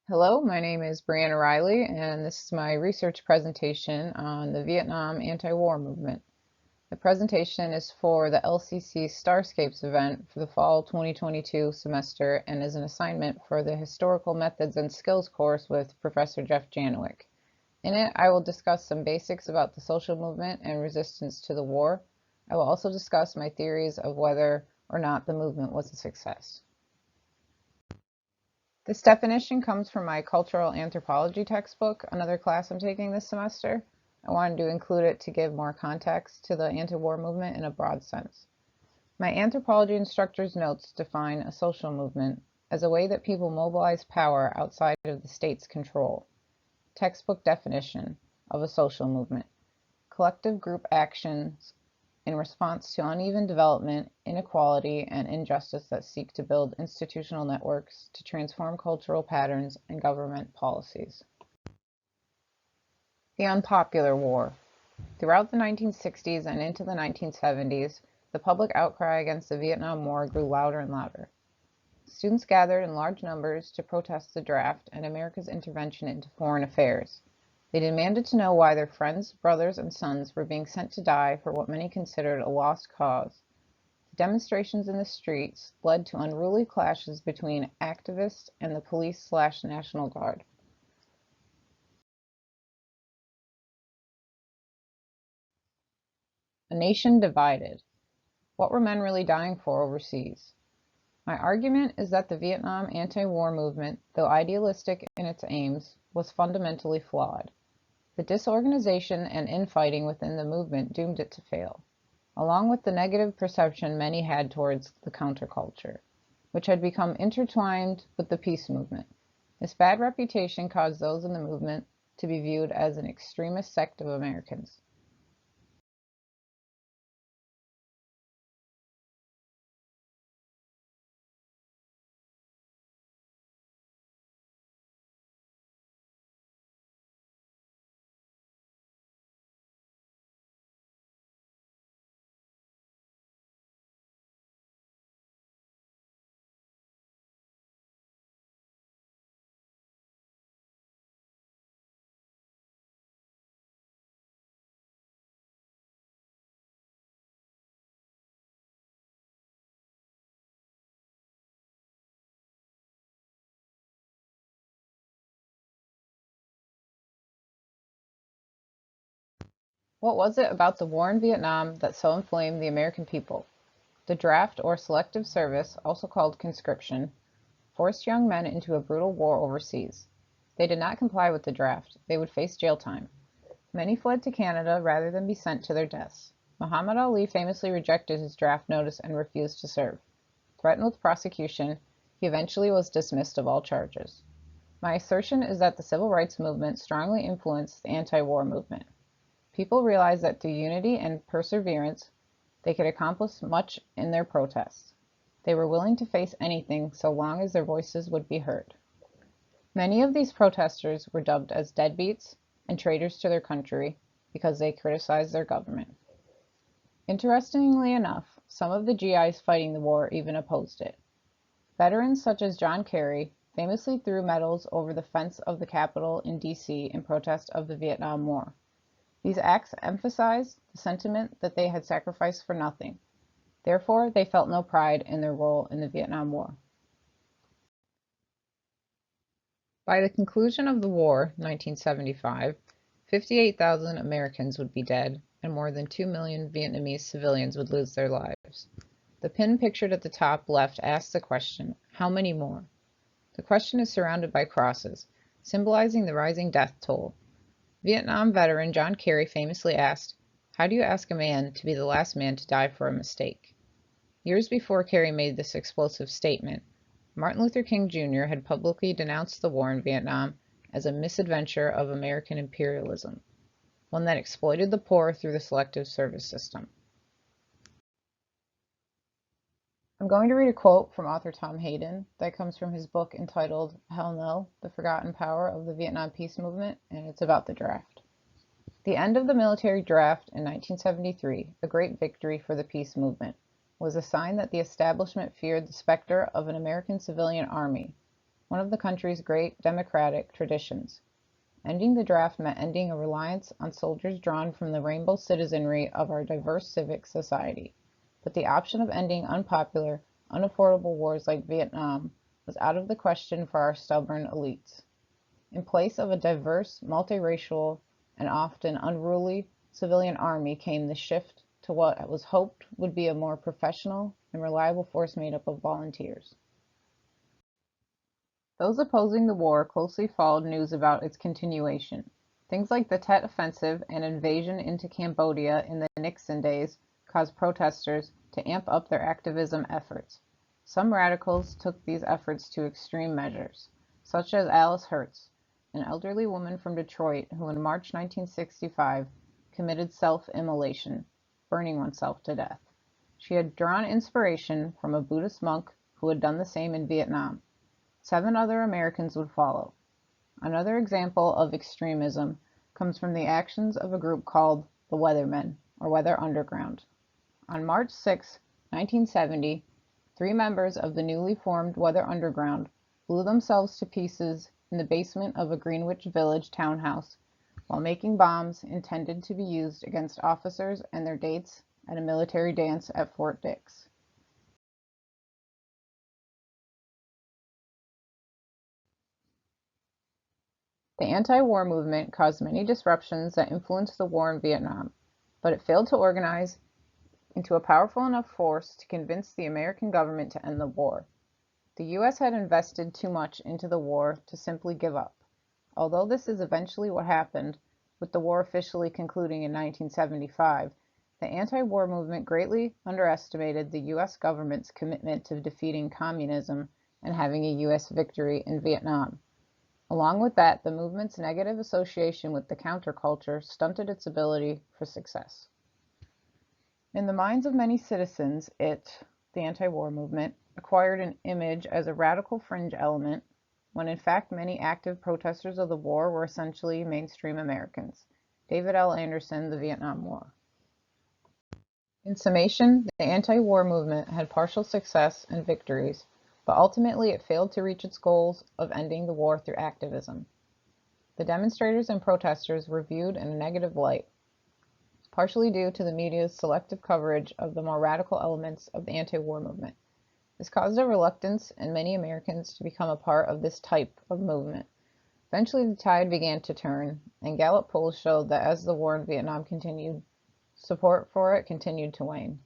Hello, my name is Brianna Riley, and this is my research presentation on the Vietnam anti-war movement. The presentation is for the LCC Starscapes event for the fall 2022 semester and is an assignment for the Historical Methods and Skills course with Professor Jeff Janowick. In it, I will discuss some basics about the social movement and resistance to the war. I will also discuss my theories of whether or not the movement was a success. This definition comes from my cultural anthropology textbook, another class I'm taking this semester. I wanted to include it to give more context to the anti-war movement in a broad sense. My anthropology instructor's notes define a social movement as a way that people mobilize power outside of the state's control. Textbook definition of a social movement: collective group actions in response to uneven development, inequality, and injustice that seek to build institutional networks to transform cultural patterns and government policies. The unpopular war. Throughout the 1960s and into the 1970s, the public outcry against the Vietnam War grew louder and louder. Students gathered in large numbers to protest the draft and America's intervention into foreign affairs. They demanded to know why their friends, brothers, and sons were being sent to die for what many considered a lost cause. The demonstrations in the streets led to unruly clashes between activists and the police/National Guard. A nation divided. What were men really dying for overseas? My argument is that the Vietnam anti-war movement, though idealistic in its aims, was fundamentally flawed. The disorganization and infighting within the movement doomed it to fail, along with the negative perception many had towards the counterculture, which had become intertwined with the peace movement. This bad reputation caused those in the movement to be viewed as an extremist sect of Americans. What was it about the war in Vietnam that so inflamed the American people? The draft, or selective service, also called conscription, forced young men into a brutal war overseas. They did not comply with the draft. They would face jail time. Many fled to Canada rather than be sent to their deaths. Muhammad Ali famously rejected his draft notice and refused to serve. Threatened with prosecution, he eventually was dismissed of all charges. My assertion is that the civil rights movement strongly influenced the anti-war movement. People realized that through unity and perseverance, they could accomplish much in their protests. They were willing to face anything so long as their voices would be heard. Many of these protesters were dubbed as deadbeats and traitors to their country because they criticized their government. Interestingly enough, some of the GIs fighting the war even opposed it. Veterans such as John Kerry famously threw medals over the fence of the Capitol in D.C. in protest of the Vietnam War. These acts emphasized the sentiment that they had sacrificed for nothing. Therefore, they felt no pride in their role in the Vietnam War. By the conclusion of the war, 1975, 58,000 Americans would be dead, and more than 2 million Vietnamese civilians would lose their lives. The pin pictured at the top left asks the question, how many more? The question is surrounded by crosses, symbolizing the rising death toll. Vietnam veteran John Kerry famously asked, "How do you ask a man to be the last man to die for a mistake?" Years before Kerry made this explosive statement, Martin Luther King Jr. had publicly denounced the war in Vietnam as a misadventure of American imperialism, one that exploited the poor through the selective service system. I'm going to read a quote from author Tom Hayden that comes from his book entitled Hell No, The Forgotten Power of the Vietnam Peace Movement, and it's about the draft. The end of the military draft in 1973, a great victory for the peace movement, was a sign that the establishment feared the specter of an American civilian army. one of the country's great democratic traditions. Ending the draft meant ending a reliance on soldiers drawn from the rainbow citizenry of our diverse civic society. But the option of ending unpopular, unaffordable wars like Vietnam was out of the question for our stubborn elites. In place of a diverse, multiracial, and often unruly civilian army came the shift to what was hoped would be a more professional and reliable force made up of volunteers. Those opposing the war closely followed news about its continuation. Things like the Tet Offensive and invasion into Cambodia in the Nixon days caused protesters to amp up their activism efforts. Some radicals took these efforts to extreme measures, such as Alice Hertz, an elderly woman from Detroit who in March 1965 committed self-immolation, burning oneself to death. She had drawn inspiration from a Buddhist monk who had done the same in Vietnam. 7 other Americans would follow. Another example of extremism comes from the actions of a group called the Weathermen, or Weather Underground. On March 6, 1970, 3 members of the newly formed Weather Underground blew themselves to pieces in the basement of a Greenwich Village townhouse while making bombs intended to be used against officers and their dates at a military dance at Fort Dix. The anti-war movement caused many disruptions that influenced the war in Vietnam, but it failed to organize into a powerful enough force to convince the American government to end the war. The U.S. had invested too much into the war to simply give up. Although this is eventually what happened, with the war officially concluding in 1975, the anti-war movement greatly underestimated the U.S. government's commitment to defeating communism and having a U.S. victory in Vietnam. Along with that, the movement's negative association with the counterculture stunted its ability for success. In the minds of many citizens, the anti-war movement, acquired an image as a radical fringe element, when in fact many active protesters of the war were essentially mainstream Americans. David L. Anderson, The Vietnam War. In summation, the anti-war movement had partial success and victories, but ultimately it failed to reach its goals of ending the war through activism. The demonstrators and protesters were viewed in a negative light, partially due to the media's selective coverage of the more radical elements of the anti-war movement. This caused a reluctance in many Americans to become a part of this type of movement. Eventually the tide began to turn, and Gallup polls showed that as the war in Vietnam continued, support for it continued to wane.